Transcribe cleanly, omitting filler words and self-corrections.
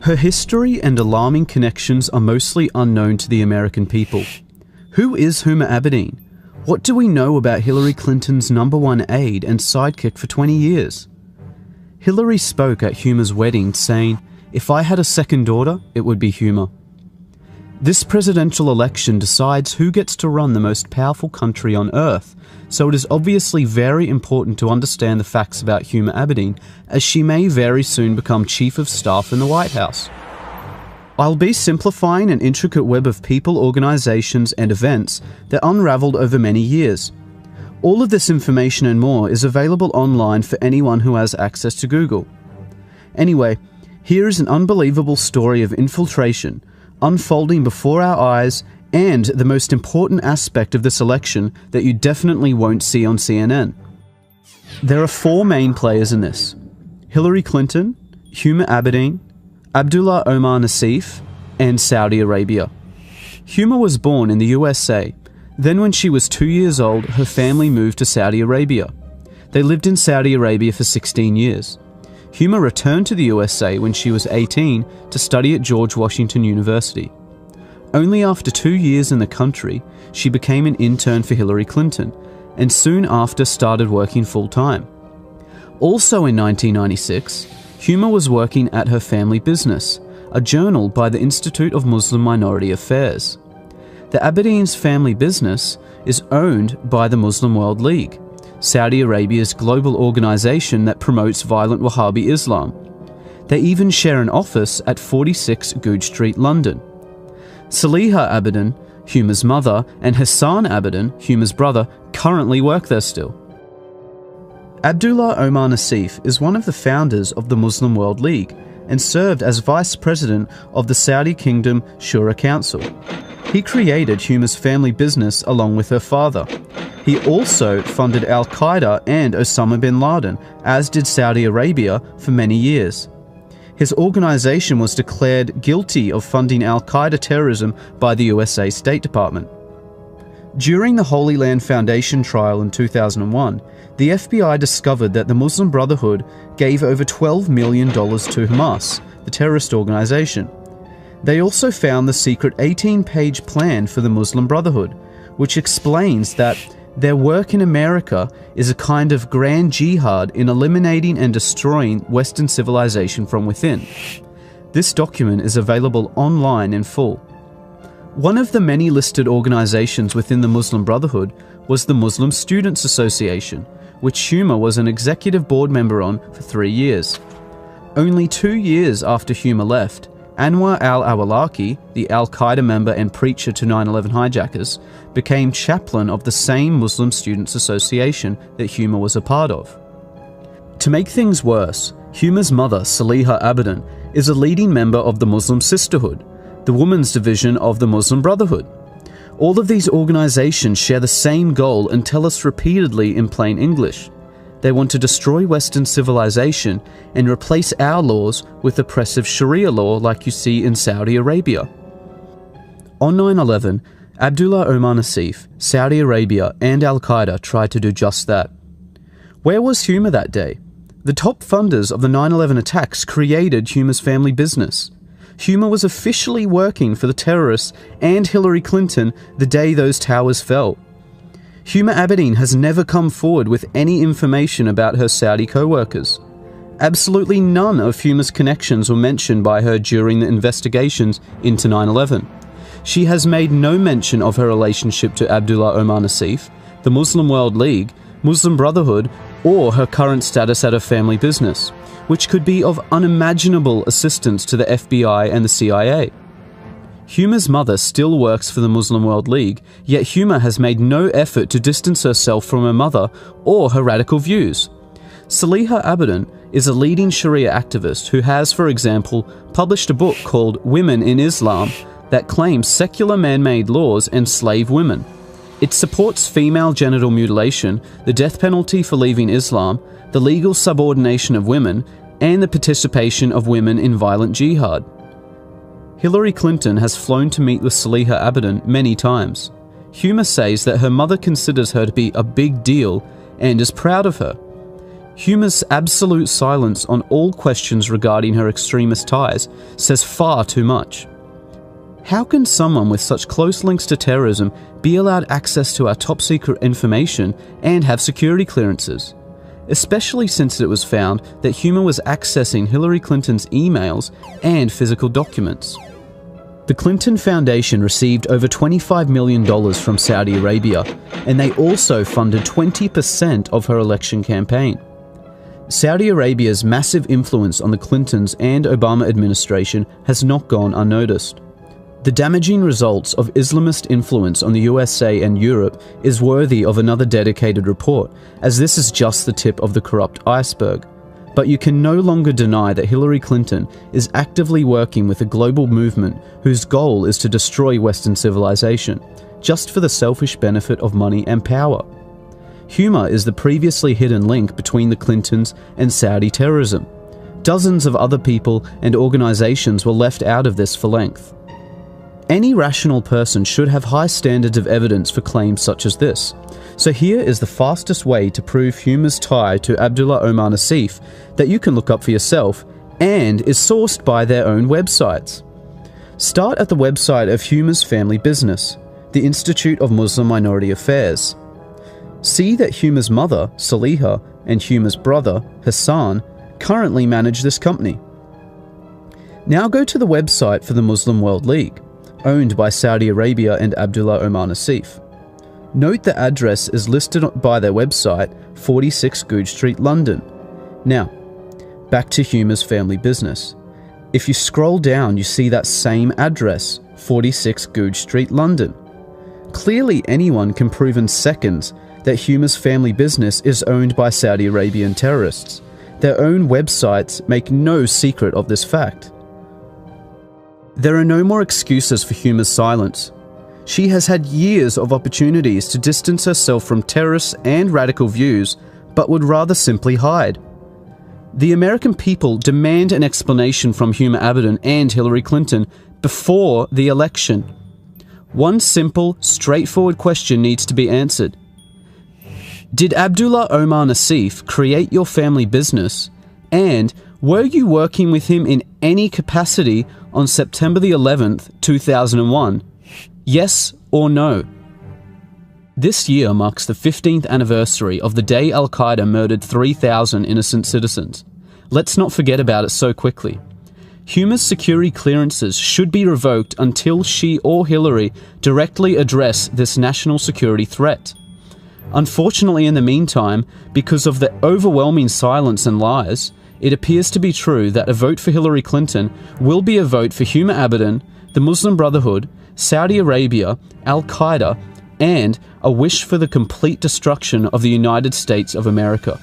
Her history and alarming connections are mostly unknown to the American people. Who is Huma Abedin? What do we know about Hillary Clinton's #1 aide and sidekick for 20 years? Hillary spoke at Huma's wedding saying, "If I had a second daughter, it would be Huma." This presidential election decides who gets to run the most powerful country on earth, so it is obviously very important to understand the facts about Huma Abedin, as she may very soon become Chief of Staff in the White House. I'll be simplifying an intricate web of people, organizations, and events that unraveled over many years. All of this information and more is available online for anyone who has access to Google. Anyway, here is an unbelievable story of infiltration, unfolding before our eyes, and the most important aspect of this election that you definitely won't see on CNN. There are 4 main players in this: Hillary Clinton, Huma Abedin, Abdullah Omar Nassif, and Saudi Arabia. Huma was born in the USA. Then when she was 2 years old, her family moved to Saudi Arabia. They lived in Saudi Arabia for 16 years. Huma returned to the USA when she was 18 to study at George Washington University. Only after 2 years in the country, she became an intern for Hillary Clinton, and soon after started working full-time. Also in 1996, Huma was working at her family business, a journal by the Institute of Muslim Minority Affairs. The Abedin's family business is owned by the Muslim World League, Saudi Arabia's global organization that promotes violent Wahhabi Islam. They even share an office at 46 Goodge Street, London. Saliha Abedin, Huma's mother, and Hassan Abedin, Huma's brother, currently work there still. Abdullah Omar Nassif is one of the founders of the Muslim World League and served as Vice President of the Saudi Kingdom Shura Council. He created Huma's family business along with her father. He also funded Al-Qaeda and Osama bin Laden, as did Saudi Arabia, for many years. His organization was declared guilty of funding Al-Qaeda terrorism by the USA State Department. During the Holy Land Foundation trial in 2001, the FBI discovered that the Muslim Brotherhood gave over $12 million to Hamas, the terrorist organization. They also found the secret 18-page plan for the Muslim Brotherhood, which explains that their work in America is a kind of grand jihad in eliminating and destroying Western civilization from within. This document is available online in full. One of the many listed organizations within the Muslim Brotherhood was the Muslim Students Association, which Huma was an executive board member on for 3 years. Only 2 years after Huma left, Anwar al-Awlaki, the Al-Qaeda member and preacher to 9/11 hijackers, became chaplain of the same Muslim Students Association that Huma was a part of. To make things worse, Huma's mother, Saliha Abedin, is a leading member of the Muslim Sisterhood, the women's division of the Muslim Brotherhood. All of these organizations share the same goal and tell us repeatedly in plain English. They want to destroy Western civilization and replace our laws with oppressive Sharia law like you see in Saudi Arabia. On 9/11, Abdullah Omar Nassif, Saudi Arabia, and Al-Qaeda tried to do just that. Where was Huma that day? The top funders of the 9/11 attacks created Huma's family business. Huma was officially working for the terrorists and Hillary Clinton the day those towers fell. Huma Abedin has never come forward with any information about her Saudi co-workers. Absolutely none of Huma's connections were mentioned by her during the investigations into 9/11. She has made no mention of her relationship to Abdullah Omar Nassif, the Muslim World League, Muslim Brotherhood, or her current status at her family business, which could be of unimaginable assistance to the FBI and the CIA. Huma's mother still works for the Muslim World League, yet Huma has made no effort to distance herself from her mother or her radical views. Saliha Abedin is a leading Sharia activist who has, for example, published a book called Women in Islam that claims secular man-made laws enslave women. It supports female genital mutilation, the death penalty for leaving Islam, the legal subordination of women, and the participation of women in violent jihad. Hillary Clinton has flown to meet with Saliha Abedin many times. Huma says that her mother considers her to be a big deal and is proud of her. Huma's absolute silence on all questions regarding her extremist ties says far too much. How can someone with such close links to terrorism be allowed access to our top secret information and have security clearances? Especially since it was found that Huma was accessing Hillary Clinton's emails and physical documents. The Clinton Foundation received over $25 million from Saudi Arabia, and they also funded 20% of her election campaign. Saudi Arabia's massive influence on the Clintons and Obama administration has not gone unnoticed. The damaging results of Islamist influence on the USA and Europe is worthy of another dedicated report, as this is just the tip of the corrupt iceberg. But you can no longer deny that Hillary Clinton is actively working with a global movement whose goal is to destroy Western civilization, just for the selfish benefit of money and power. Huma is the previously hidden link between the Clintons and Saudi terrorism. Dozens of other people and organizations were left out of this for length. Any rational person should have high standards of evidence for claims such as this. So here is the fastest way to prove Huma's tie to Abdullah Omar Nassif that you can look up for yourself and is sourced by their own websites. Start at the website of Huma's family business, the Institute of Muslim Minority Affairs. See that Huma's mother, Saliha, and Huma's brother, Hassan, currently manage this company. Now go to the website for the Muslim World League, owned by Saudi Arabia and Abdullah Omar Nassif. Note the address is listed by their website, 46 Goodge Street, London. Now, back to Huma's family business. If you scroll down, you see that same address, 46 Goodge Street, London. Clearly anyone can prove in seconds that Huma's family business is owned by Saudi Arabian terrorists. Their own websites make no secret of this fact. There are no more excuses for Huma's silence. She has had years of opportunities to distance herself from terrorists and radical views, but would rather simply hide. The American people demand an explanation from Huma Abedin and Hillary Clinton before the election. One simple, straightforward question needs to be answered. Did Abdullah Omar Nassif create your family business? And were you working with him in any capacity on September the 11th, 2001? Yes or no? This year marks the 15th anniversary of the day Al-Qaeda murdered 3,000 innocent citizens. Let's not forget about it so quickly. Huma's security clearances should be revoked until she or Hillary directly address this national security threat. Unfortunately, in the meantime, because of the overwhelming silence and lies, it appears to be true that a vote for Hillary Clinton will be a vote for Huma Abedin, the Muslim Brotherhood, Saudi Arabia, Al-Qaeda, and a wish for the complete destruction of the United States of America.